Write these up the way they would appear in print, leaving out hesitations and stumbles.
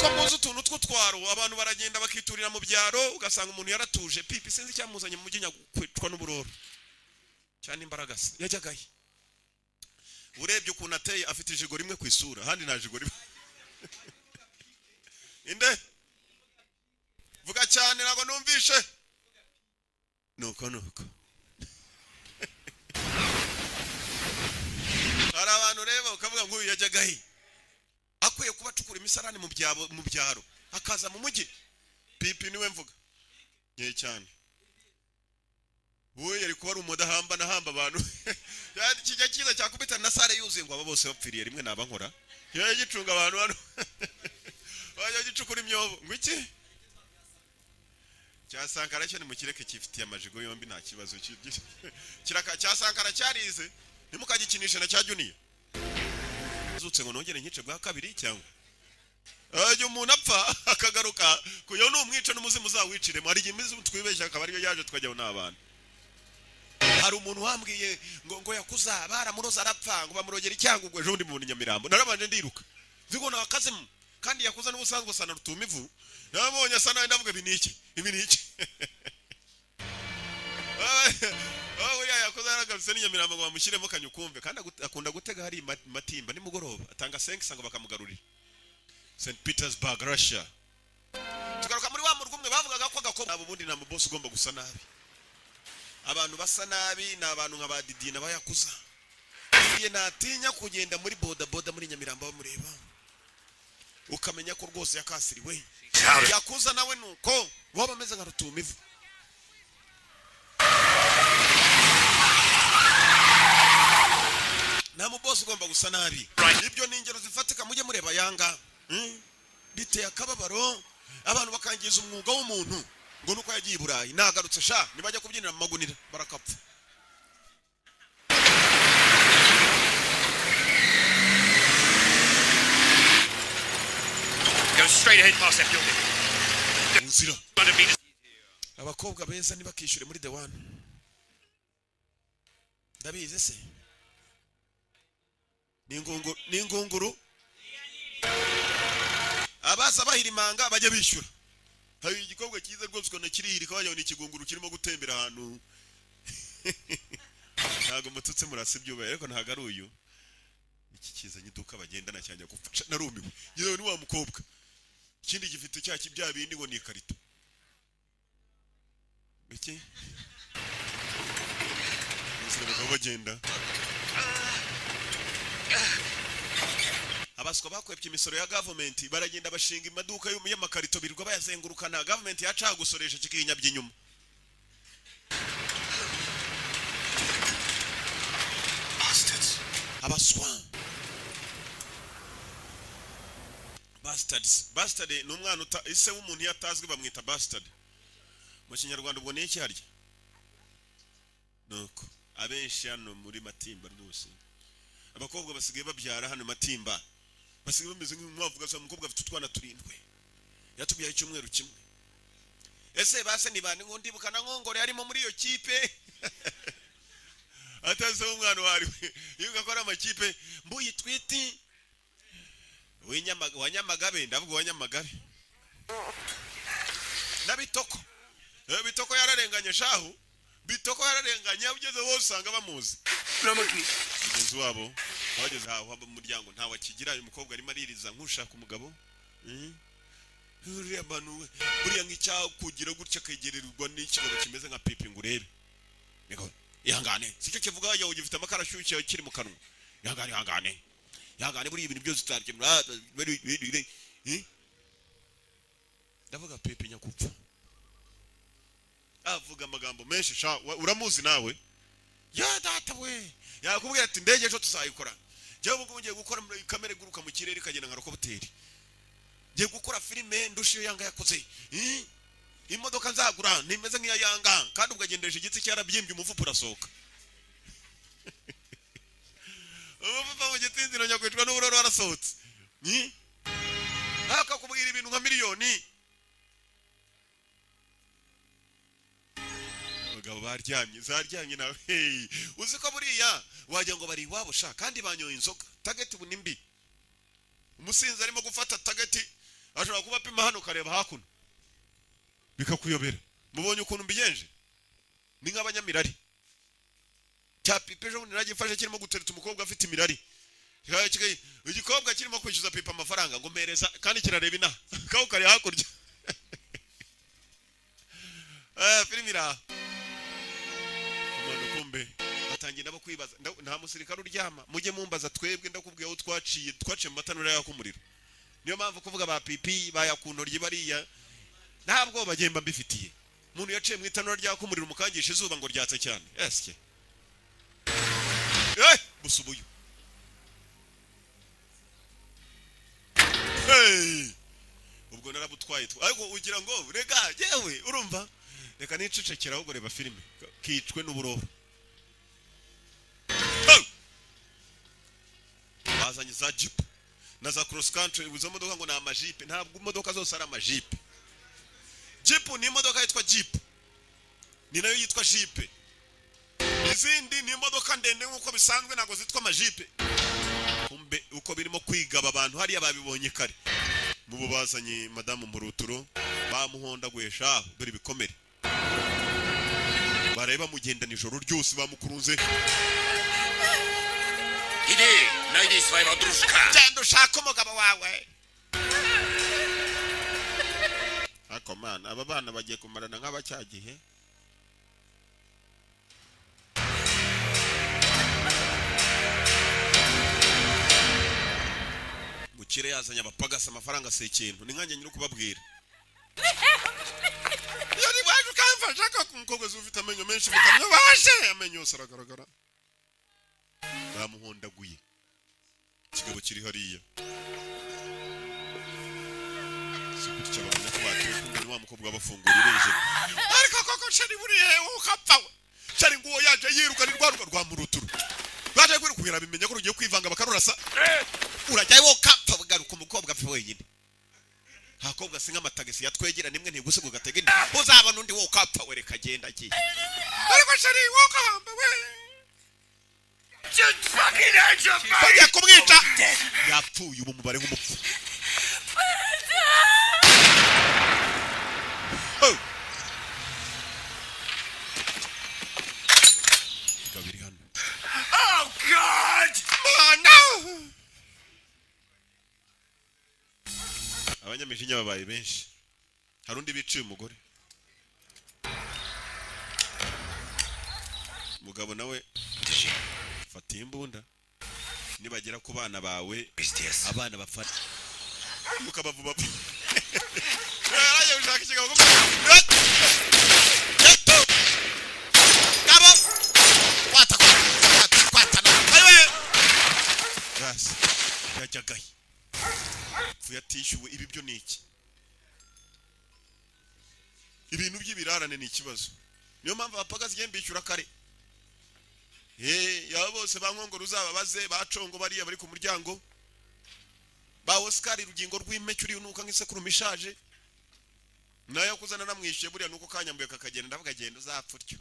nuko muzi utuntu tw'utwaro abantu baragenda bakiturira mu byaro ugasanga umuntu yaratuje pipi sinzi cyamuzanye mu mujyi nyakwitwa n'uburoro cyane imbaraga se yajyagaye urebye ukuntu ateye afite ijigo rimwe ku isura handi nta jigo rimwe inde vuga cyane nago numvishe nuko hari abantu reba ukavuga ngo yajyagaye akwiye kuba cukura imisarane mu byaro akaza mu mujyi pipi niwe mvuga nye cyane wowe yari kuba ari umudahamba nahamba abantu yandi kijya kiza cyakubita na sare yuzuye ngo aba bose bapfiriye rimwe nabankora yaje gicunga abantu hano waje gicukura imyobo ngo iki cyasankara cyo ni mu kireke kifitiye amajigo yombi nta kibazo kiraka cyasankara cyarize nimukagikinisha na cya Junior zutse ngo nongere nkice bwa kabiri cyangwa aje umuntu apfa akagaruka kuyo n'umwica n'umuzimu zawicire muri gimizi twibeshya akabari yo yaje twajyaho n'abana hari umuntu wambwiye ngo yakuza baramuroza arapfa ngo bamurogera icyangugwe ejo ndi mu Nyamirambo narabanje ndiruka zigo na akazimu kandi yakuza n'ubusanzwe sana rutuma ivu nabonye sana ndavuga ibi niki uriya yakoze yaragabise n'Nyamirambo ngo bamushyiremo kanyukumve kandi akunda gutega hari matimba nimugoroba atanga 5 ngo bakamugarurira St Petersburg Russia tugaruka muri wa murugumwe bavugaga ko agakobwa abo bundi na boss ugomba gusa nabi abantu basa nabi na abantu nk'abadidi na bayakuza iye natinya kugenda muri boda muri Nyamirambo bamureba ukamenya ko rwose yakasiriwe yakuza nawe nuko bo bameze nka rutuma ivu namu boss ugomba gusa nabi ibyo ni ingero zifatika mujye mureba yanga biteye akababaro abantu bakangiza umwuga w'umuntu ngo nuko yagiye Burayi nagarutse sha nibajya kubyinira mu magunira barakapfa Go straight ahead past that building. Nzira abakobwa beza nibakishure muri the one ndabize se n'ingunguru abaza bahirimanga bajya bishyura hari igikobwa cyiza rwose ko kirihiri kabajya ni ikigunguru kirimo gutembera ahantu ntago mututse murasibyo ariko ntago ari uyu iki kiza nyiduka bagendana cyane gupfa narumiwe yewe ni wa mukobwa ikindi gifite cyaki bya bindi ngo ni ikarito iki Nzira bagenda abaswa bakwepye imisoro ya government baragenda bashinga imaduka y'amakarito birwa bayazengurukana government yaca gusoresha kikinyabye inyuma abaswa bastard ni umwana ise w'umuntu yatazwe bamwita bastard mu Kinyarwanda ubwo ni iki harya nuko abenshi hano muri Matimba rwose abakobwa basigaye babyara hano Matimba basigaye bameze nk'umwavuga za mukobwa afite utwana turindwe yatubyaye icyumweru kimwe ese base ni bande ngo ndibukana nkongore arimo muri iyo kipe ataze umwana wariwe yuko akora amakipe mbuyi twiti wanyamagabe ndavuga wanyamagabe nabitoko bitoko yararenganye shahu bitoko yararenganye ugeze wose usanga bamuzi mugenzi wabo bageze aho mu muryango nta wakigira uyu mukobwa arimo aririza nkushaka umugabo uriya bantu buriya nk'icyaho kugira gutya kegererwa n'ikigabo kimeze nka pipi ngo urebe niko ihangane sicyo kivuga yawe gifite amakara ashyushye kiri mu kanwa ihangane buri ibintu byose utarye ndavuga pipi nyakupfa avuga amagambo menshi sha uramuzi nawe ya data we yakubwira ati ndege ejo tuzayikora je ubwo ngiye gukora muri kamera guruka mu kirere kagenda nka rokobuteri ngiye gukora filime ndushiyo yanga yakoze imodoka nzagura nimeze nk'iya yanga kandi ubwagendeje igitsi cyarabyimbye umuvupu urasohoka umuvupu mu gitsinziro nyakwicwa n'uburoro warasohotse akakubwira ibintu nka miliyoni abagabo zaryamye nawe uzi ko buriya wajya ngo bari iwabo sha kandi banyoye inzoga tageti bunimbi umusinzi arimo gufata tageti ashobora kuba apima hano kareba hakuno bikakuyobera mubonye ukuntu mbigenje ni nk'abanyamirari cya pipe ejo bundi nagifashe kirimo gutereta umukobwa afite imirari igikobwa kirimo kwishyuza pipa amafaranga ngo mpereza kandi kirareba inaha kaho kari hakurya filmira umwana kumbe batangiye nabo kwibaza nta musirikare uryama mujye mumbaza twebwe ndakubwiye aho twaciye mu matanura y'akumuriro niyo mpamvu kuvuga ba pipi bayakuntorye bariya ntabwo bagenda mbifitiye umuntu yaciye mu itanura ry'akumuriro mukangisha izuba ngo ryatse cyane eske busubuye ubwo narabutwaye ariko ugira ngo rega yewe urumva reka nicecekera ahubwo reba filime kicwe n'uburoro bazanye za jeep na za cross country izo modoka ngo ni amajipe ntabwo imodoka zose ari amajipe jeep ni imodoka yitwa jeep ni nayo yitwa jipe izindi ni imodoka ndende nk'uko bisanzwe ntabwo zitwa amajipe kumbe uko birimo kwigaba abantu hariya babibonye kare mubo bazanye madamu Muruturo bamuhondaguye dore bikomere bareba mugenda nijoro ryose bamukurunze Iди, найди своего дружка. Genda ushaka umugabo wawe. Ako mana, aba bana bagiye kumarana nk'abacyagihe. Mukire yazanye abapagasa amafaranga se ikintu, ni nkanjye nyiri kubabwira. Yari baje ukamfasha ko umukobwa ufite amenyo menshi mukamyo bashe amenyo yose aragaragara. Bamuhondaguye. Kigabo kiri hariya. Sikuti cyabanya ko batuye wa mukobwa abafungurira ariko koko shari buriye ukapfa. Shari nguwo yaje yiruka ni rwa Muruturo. Baje kwirukubira bimenya ko rugiye kwivanga bakarurasa. Urajyaye wo kapfa bugaruka umukobwa apfa wenyine. Hakobwa singa amatagisi yatwegera nimwe ntigusiga ugatege ndi. Uzabana undi wo kapfa wereka agenda agiye. Ariko shari wo kahamba we. Just fucking answer me! Bajya kumwica yapfuye ubu mubare nk'umupfu. Kabiri hano. Oh God! Oh no! Abanyamijinya babaye benshi. Harundi biciye umugore. Mugabo nawe fata imbunda nibagera ku bana bawe abana bafata mukabavuba araye ushaka ikigabo kabo kwata ayiwe gas yajagaye fuyatishuwe ibi byo niki ibintu by'ibirarane ni ikibazo niyo mpamvu abapagazi gembishyura kare yaba bose bankongoro uzababaze bacongo bariya bari ku muryango ba Oscar rugingo rw'impeke uri nuka nk'isekuru mishaje nayo kuzana namwishiye buriya nuko kanyambuye kakagenda ndavuga genda uzapfutyo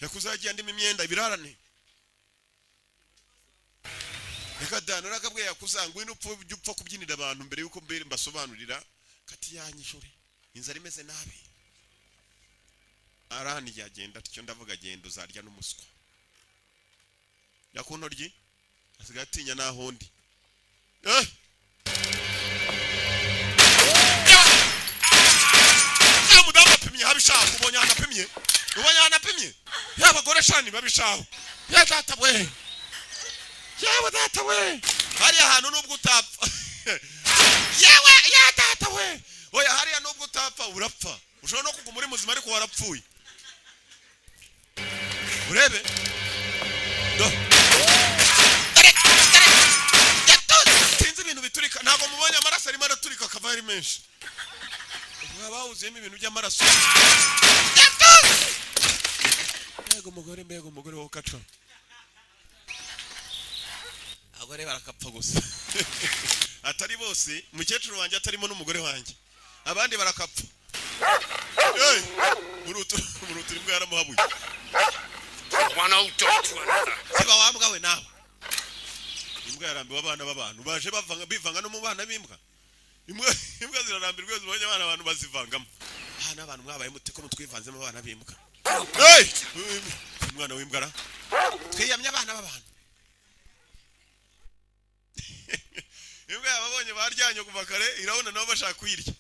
yakuzagiye ndimo imyenda ibirarane reka dana rakabwe yakuzangwe n'upfa kubyinira abantu mbere yuko mbere mbasobanurira kati yanyishure inzara imeze nabi arani yagenda cyo ndavuga gendo zarya n'umuswa yakuntoryi asigatinya naho ndi ya mudamu apimye habishaka ubonye anapimye y'abagore shani babishaho ya data we yawe data we hari ahantu nubwo utapfa yawe ya data we oya hari nubwo utapfa urapfa ushobora no kuguma muri muzima ariko warapfuye urebe do tinzi ibintu biturika ntago mubonye amaraso arimo araturika akava ari menshi mwabawuzemo ibintu by'amaraso mbego umugore wo kaca abagore barakapfa gusa atari bose umukecuru wanjye atarimo n'umugore wanjye abandi barakapfa Muruturo imbwa yaramuhabuye One old dog to another. Siba wambwa we nawe imbwa yarambiwe abana b'abantu baje bivanga no mu bana b'imbwa imbwa zirarambirwa zibonye abana abantu bazivangamo n'abantu mwabaye mute ko mutwivanzemo abana bimbwa umwana w'imbwa ra twiyamye abana b'abantu imbwa yababonye baryanye kuva kare irabona nabo bashaka kuyirya